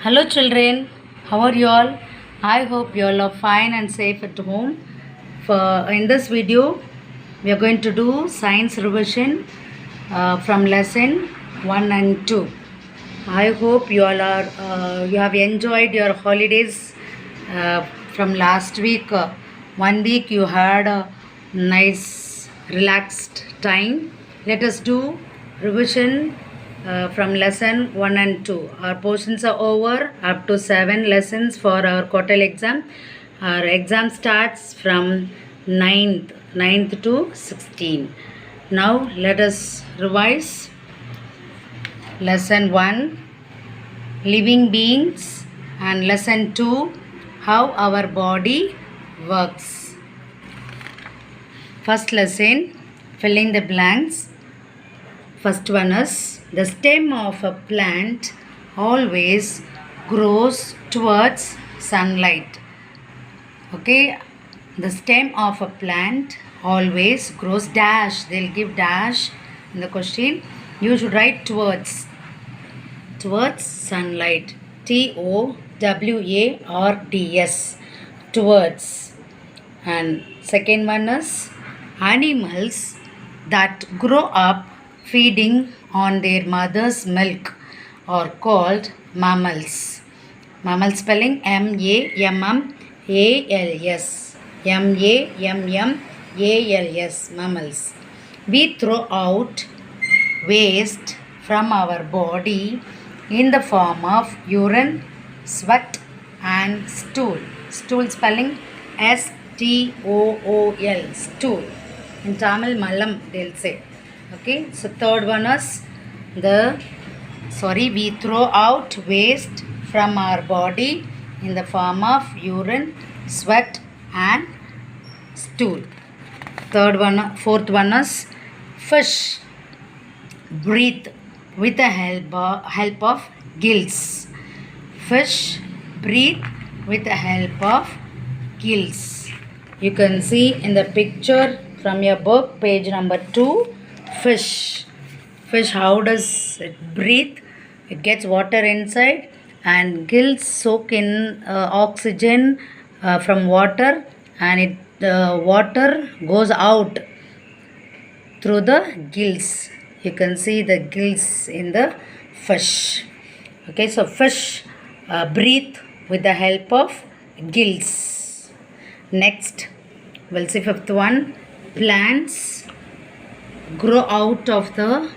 Hello children, how are you all? I hope you all are fine and safe at home. In this video, we are going to do science revision from lesson 1 and 2. I hope you all are you have enjoyed your holidays from last week. 1 week you had a nice relaxed time. Let us do revision from lesson 1 and 2. Our portions are over up to 7 lessons for our quarterly exam. Our exam starts from 9th to 16. Now let us revise lesson 1 living beings and lesson 2 how our body works. First lesson filling the blanks. First one is the stem of a plant always grows towards sunlight. Okay, the stem of a plant always grows dash. They'll give dash in the question. You should write towards sunlight. TOWARDS, towards. And second one is animals that grow up feeding on their mother's milk are called mammals. Mammal spelling MAMMALS. MAMMALS, mammals. We throw out waste from our body in the form of urine, sweat and stool. Stool spelling STOOL, stool. In Tamil, Mallam they'll say. Okay, so third one is we throw out waste from our body in the form of urine, sweat and stool. Fourth one is fish breathe with the help of gills. Fish breathe with the help of gills. You can see in the picture from your book, page number 2, fish. Fish, how does it breathe? It gets water inside and gills soak in oxygen from water, and water goes out through the gills. You can see the gills in the fish. Okay, so fish breathe with the help of gills. Next, we'll see fifth one. Plants grow out of the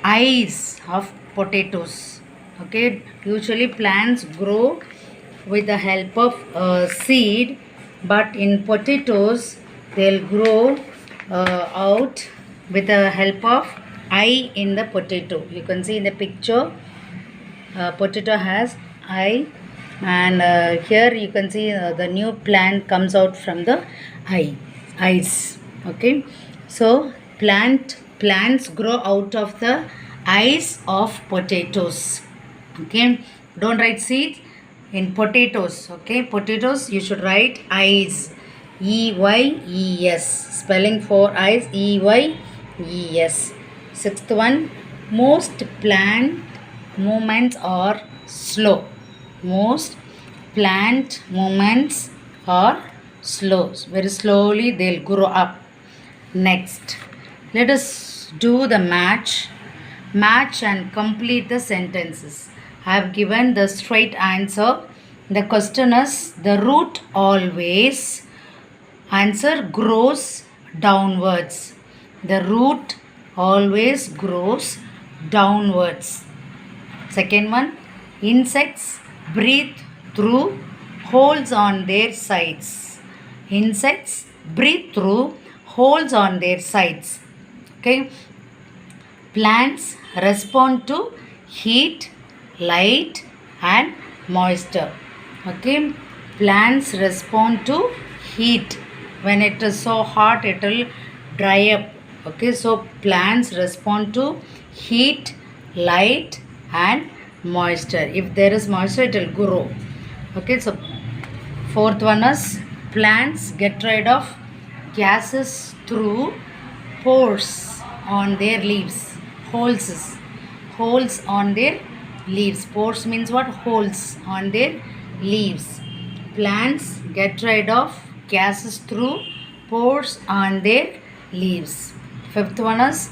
eyes of potatoes. Okay, usually plants grow with the help of seed, but in potatoes they'll grow out with the help of eye in the potato. You can see in the picture, potato has eye, and here you can see the new plant comes out from the eyes. Okay, so plants grow out of the eyes of potatoes. Okay, don't write seeds in potatoes. Okay, potatoes you should write eyes, EYES, spelling for eyes, EYES. Sixth one, most plant movements are slow. Most plant movements are slow. Very slowly they'll grow up. Next, let us do the match and complete the sentences. I have given the straight answer. The question is the root always, answer, grows downwards. The root always grows downwards. Second one, insects breathe through holes on their sides. Insects breathe through holes on their sides. Okay, plants respond to heat, light and moisture. Okay, plants respond to heat. When it is so hot, it will dry up. Okay, so plants respond to heat, light and moisture. If there is moisture, it will grow. Okay, so fourth one is plants get rid of gases through pores on their leaves. Holes on their leaves. Pores means what? Holes on their leaves. Plants get rid of gases through pores on their leaves. Fifth one is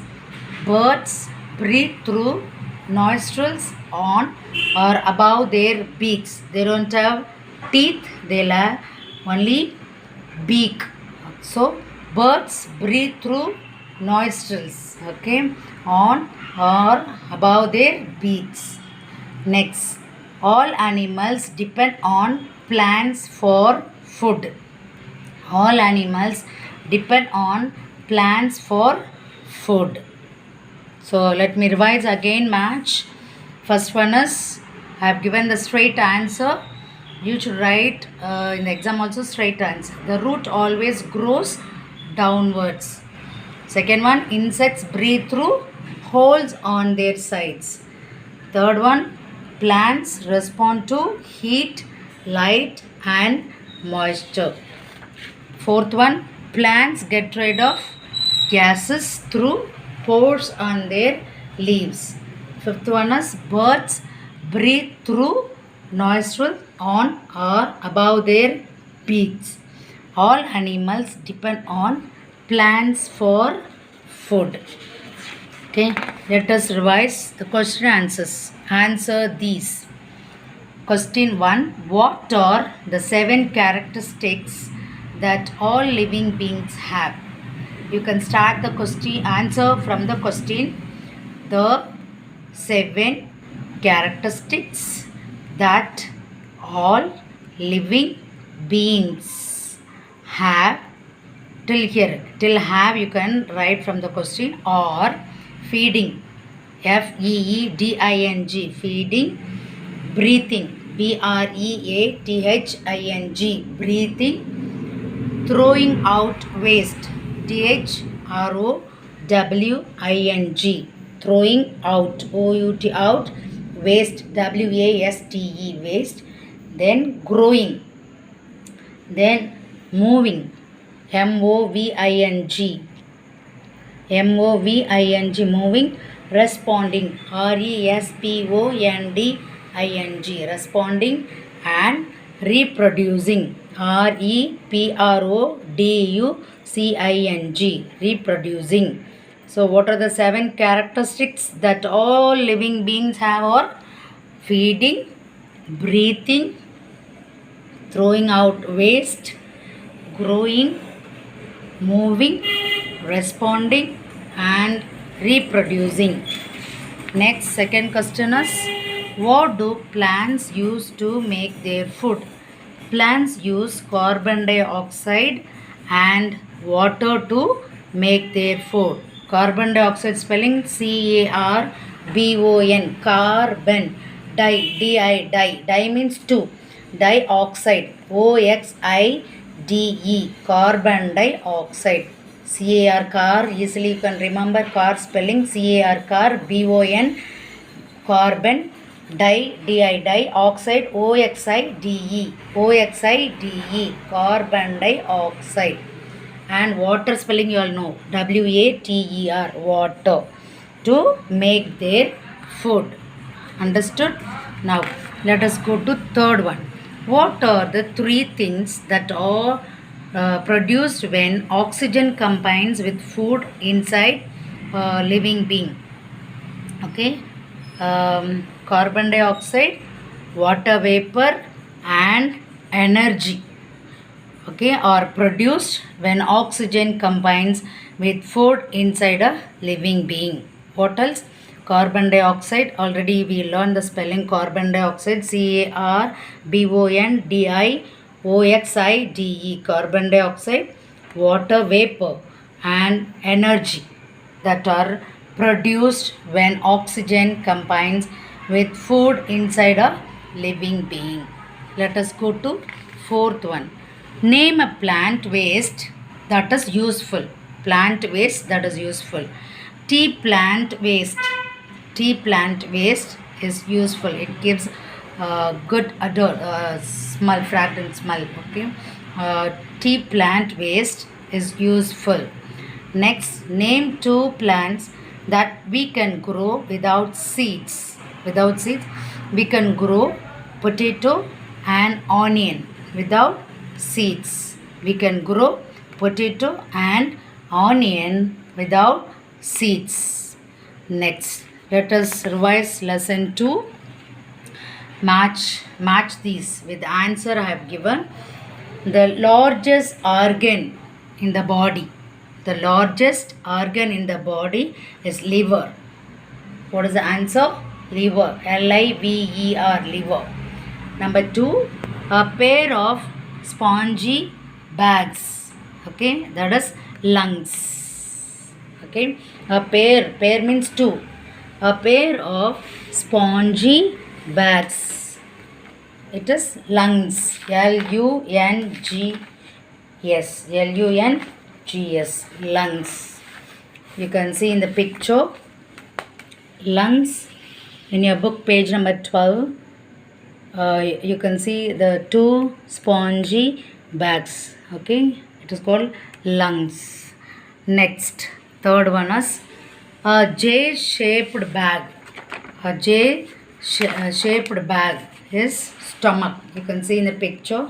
birds breathe through nostrils on or above their beaks. They don't have teeth, they'll have only beak. So birds breathe through nostrils, okay, on or above their beaks. Next, all animals depend on plants for food. All animals depend on plants for food. So let me revise again. Match. First one is I have given the straight answer. You should write in the exam also straight answer. The root always grows downwards. Second one, insects breathe through holes on their sides. Third one, plants respond to heat, light and moisture. Fourth one, plants get rid of gases through pores on their leaves. Fifth one is birds breathe through nostrils on or above their beaks. All animals depend on plants for food. Okay, let us revise the question answers. Answer these. Question 1. What are the 7 characteristics that all living beings have? You can start the question answer from the question. The 7 characteristics that all living beings have. Till here, till have you can write from the question. Or feeding, F-E-E-D-I-N-G, feeding. Breathing, B-R-E-A-T-H-I-N-G, breathing. Throwing out waste, T-H-R-O-W-I-N-G, throwing out, O-U-T, out. Waste, W-A-S-T-E, waste. Then growing. Then moving, M-O-V-I-N-G, M-O-V-I-N-G, moving. Responding, R-E-S-P-O-N-D-I-N-G, responding. And reproducing, R-E-P-R-O-D-U-C-I-N-G, reproducing. So what are the 7 characteristics that all living beings have? Or feeding, breathing, throwing out waste, growing, moving, responding and reproducing. Next, second question is, what do plants use to make their food? Plants use carbon dioxide and water to make their food. Carbon dioxide spelling C-A-R-B-O-N, carbon. Di, di means 2. Dioxide, O-X-I-D-E, carbon dioxide. C-A-R, car, easily you can remember car spelling, C-A-R, car, B-O-N, carbon, di, dioxide, O-X-I-D-E, O-X-I-D-E, carbon dioxide. And water spelling you all know, W-A-T-E-R, water, to make their food. Understood? Now let us go to third one. What are the 3 things that are produced when oxygen combines with food inside a living being? Okay, carbon dioxide, water vapor and energy, okay, are produced when oxygen combines with food inside a living being. What else? Carbon dioxide, already we learned the spelling carbon dioxide, C-A-R-B-O-N-D-I-O-X-I-D-E, carbon dioxide, water vapor and energy that are produced when oxygen combines with food inside a living being. Let us go to fourth one. Name a plant waste that is useful. Plant waste that is useful. Tea plant waste. Tea plant waste is useful. It gives good odor, smell, fragrant smell. Okay. Tea plant waste is useful. Next, name 2 plants that we can grow without seeds. Without seeds. we can grow potato and onion without seeds. We can grow potato and onion without seeds. Next, let us revise lesson 2. Match these with the answer I have given. The largest organ in the body. The largest organ in the body is liver. What is the answer? Liver. Liver. Liver. Number 2, a pair of spongy bags. Okay, that is lungs. Okay, a pair means 2. A pair of spongy bags. It is lungs. L-U-N-G-S. L-U-N-G-S. Lungs. You can see in the picture. Lungs. In your book, page number 12, you can see the 2 spongy bags. Okay, it is called lungs. Next, third one is a J-shaped bag. A J-shaped bag is stomach. You can see in the picture,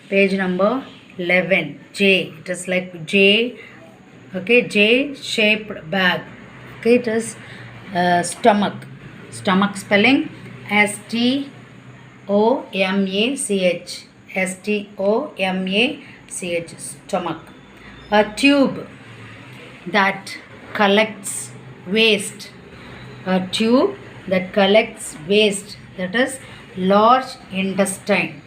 page number 11. J. It is like J. Okay, J-shaped bag. Okay, it is stomach. Stomach spelling S-T-O-M-A-C-H. S-T-O-M-A-C-H. Stomach. A tube that collects waste. A tube that collects waste. That is large intestine.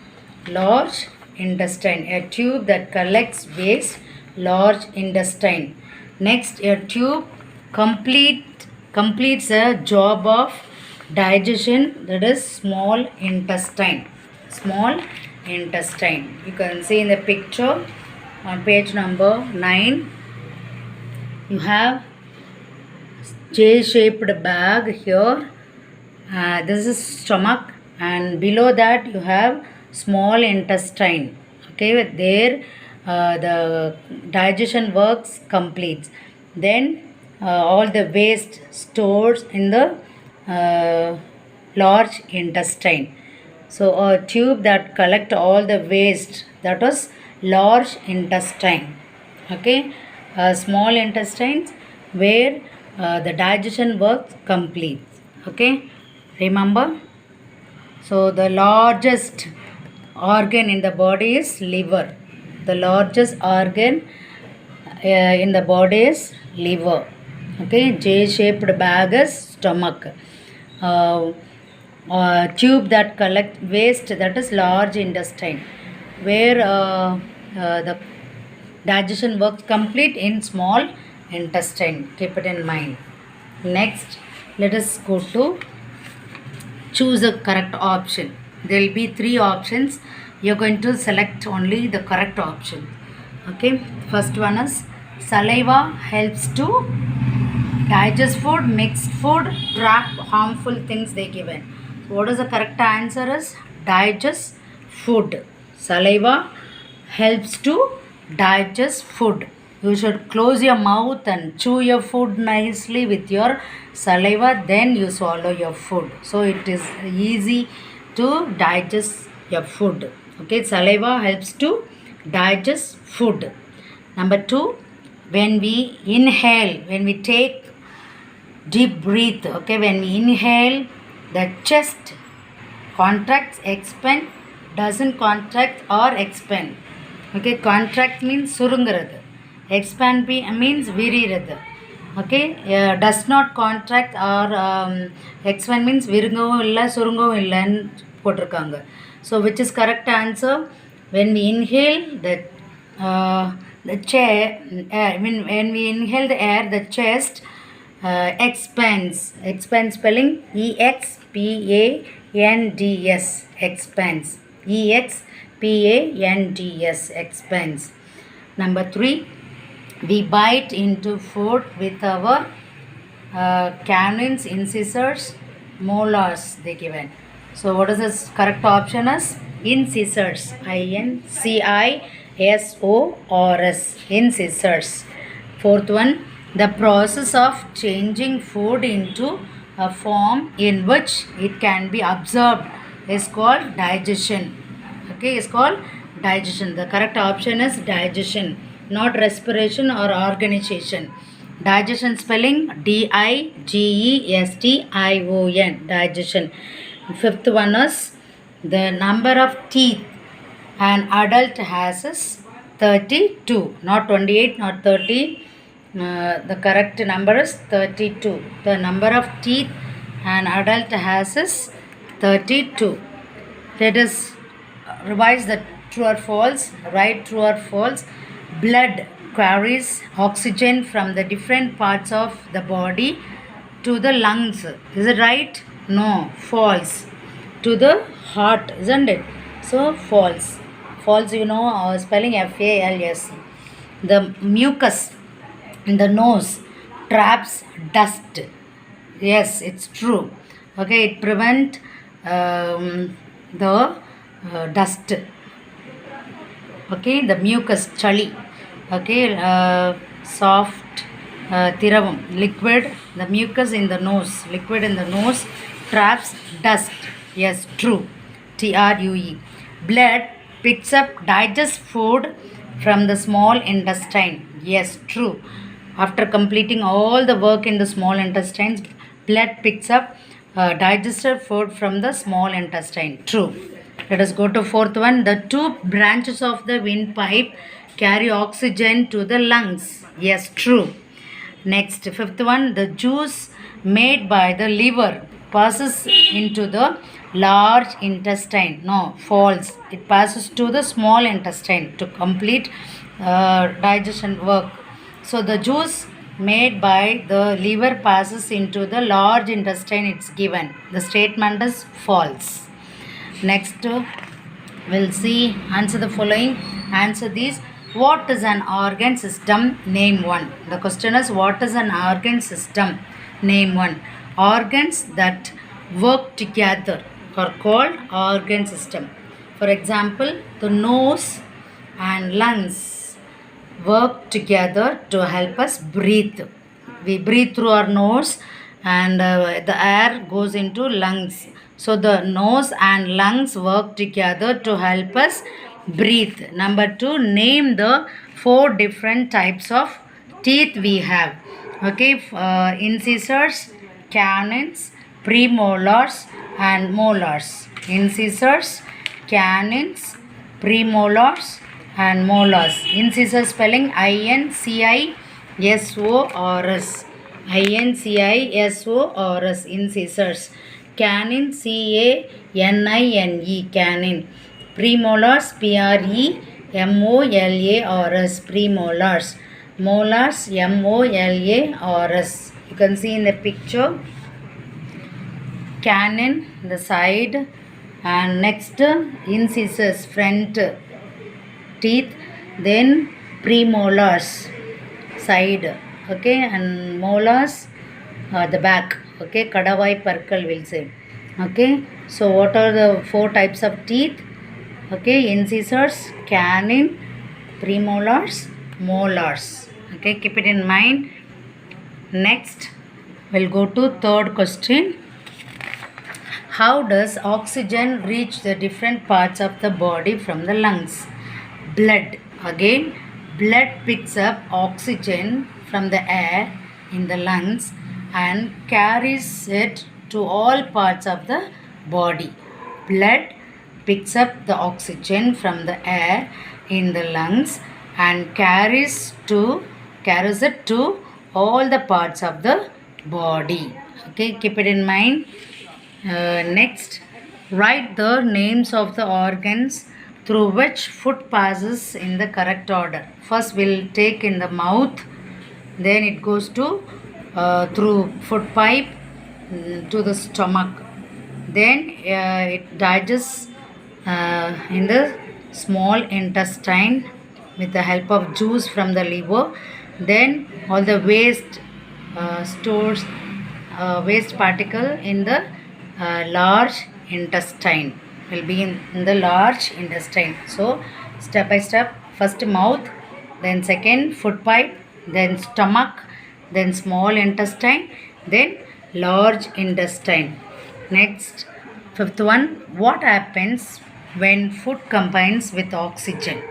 Large intestine. A tube that collects waste. Large intestine. Next, a tube completes a job of digestion, that is small intestine. Small intestine. You can see in the picture on page number 9. You have J-shaped bag here. This is stomach, and below that you have small intestine. Okay, there the digestion works completes. Then all the waste stores in the large intestine. So a tube that collect all the waste, that was large intestine. Okay, small intestines where the digestion works complete. Okay, remember. So the largest organ in the body is liver. The largest organ in the body is liver. Okay, J-shaped bag is stomach. Tube that collect waste, that is large intestine, where the digestion works complete in small intestine. Keep it in mind. Next, let us go to choose a correct option. There will be 3 options. You are going to select only the correct option. Okay, first one is saliva helps to digest food, mixed food, trap harmful things they given. So what is the correct answer is digest food. Saliva helps to digest food. You should close your mouth and chew your food nicely with your saliva, then you swallow your food. So it is easy to digest your food. Okay, saliva helps to digest food. Number 2, when we inhale, when we take deep breath, okay, when we inhale, the chest contracts, expand, doesn't contract or expand. Okay, contract means surungirathu, expand means virirathu. Okay, does not contract or expand means virungovum illa surungovum illanu potirukanga. So which is correct answer? When we inhale the when we inhale the air, the chest expands. Expand spelling E-X-P-A-N-D-S. Expands. E-X-P-A-N-D-S. Expands. Number 3, we bite into food with our canines, incisors, molars they given. So what is the correct option is incisors. I-N-C-I-S-O-R-S. Incisors. Fourth one, the process of changing food into form in which it can be absorbed is called digestion. Okay, is called digestion. The correct option is digestion, not respiration or organization. Digestion spelling digestion. Digestion. Fifth one is the number of teeth an adult has is 32, not 28, not 30. The correct number is 32. The number of teeth an adult has is 32. Let us revise the true or false. Right, true or false. Blood carries oxygen from the different parts of the body to the lungs. Is it right? No, false. To the heart, isn't it? So, false. False, spelling FALS. The mucus in the nose traps dust. Yes, it's true. Okay, it prevents the dust. Okay, the mucus, chali. Okay, soft thiravam, liquid, the mucus in the nose, liquid in the nose traps dust. Yes, true. TRUE. Blood picks up digest food from the small intestine. Yes, true. After completing all the work in the small intestines, blood picks up digested food from the small intestine. True. Let us go to fourth one. The two branches of the windpipe carry oxygen to the lungs. Yes, true. Next, fifth one. The juice made by the liver passes into the large intestine. No, false. It passes to the small intestine to complete digestion work. So the juice made by the liver passes into the large intestine. It's given. The statement is false. Next, we'll see. Answer the following. Answer these. What is an organ system? Name one. The question is, what is an organ system? Name one. Organs that work together are called organ system. For example, the nose and lungs work together to help us breathe. We breathe through our nose and the air goes into lungs. So the nose and lungs work together to help us breathe. Number 2, name the 4 different types of teeth we have. Okay, incisors, canines, premolars and molars. Incisors, canines, premolars and molars. Incisors spelling INCISORS. INCISORS. Incisors. Canine, CANINE. Canine. Premolars, PREMOLARS. Premolars. Molars, MOLARS. You can see in the picture. Canine, the side, and next incisors, front teeth, then premolars, side, okay, and molars, the back, okay, kadavai parkal will say. Okay, so what are the 4 types of teeth? Okay, incisors, canine, premolars, molars. Okay, keep it in mind. Next, we'll go to third question. How does oxygen reach the different parts of the body from the lungs? Blood. Again, blood picks up oxygen from the air in the lungs and carries it to all parts of the body. Blood picks up the oxygen from the air in the lungs and carries it to all the parts of the body. Okay, keep it in mind. Next, write the names of the organs through which food passes in the correct order. First, we'll take in the mouth, then it goes to through food pipe to the stomach. Then it digests in the small intestine with the help of juice from the liver. Then all the waste stores waste particle in the large intestine will be in the large intestine. So step by step, first mouth, then second food pipe, then stomach, then small intestine, then large intestine. Next, fifth one, what happens when food combines with oxygen?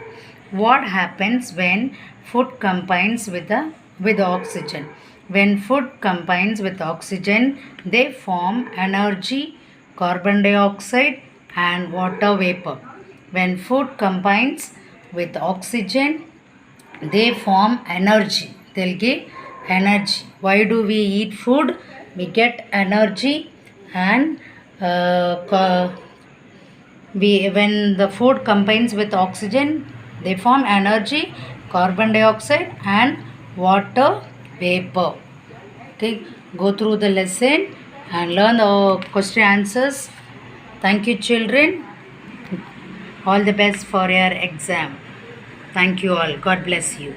What happens when food combines with oxygen? When food combines with oxygen, they form energy, carbon dioxide, and water vapor. When food combines with oxygen, they form energy. They'll give energy. Why do we eat food? We get energy, and when the food combines with oxygen, they form energy, carbon dioxide, and water vapor. Okay, go through the lesson and learn the question answers. Thank you, children. All the best for your exam. Thank you all. God bless you.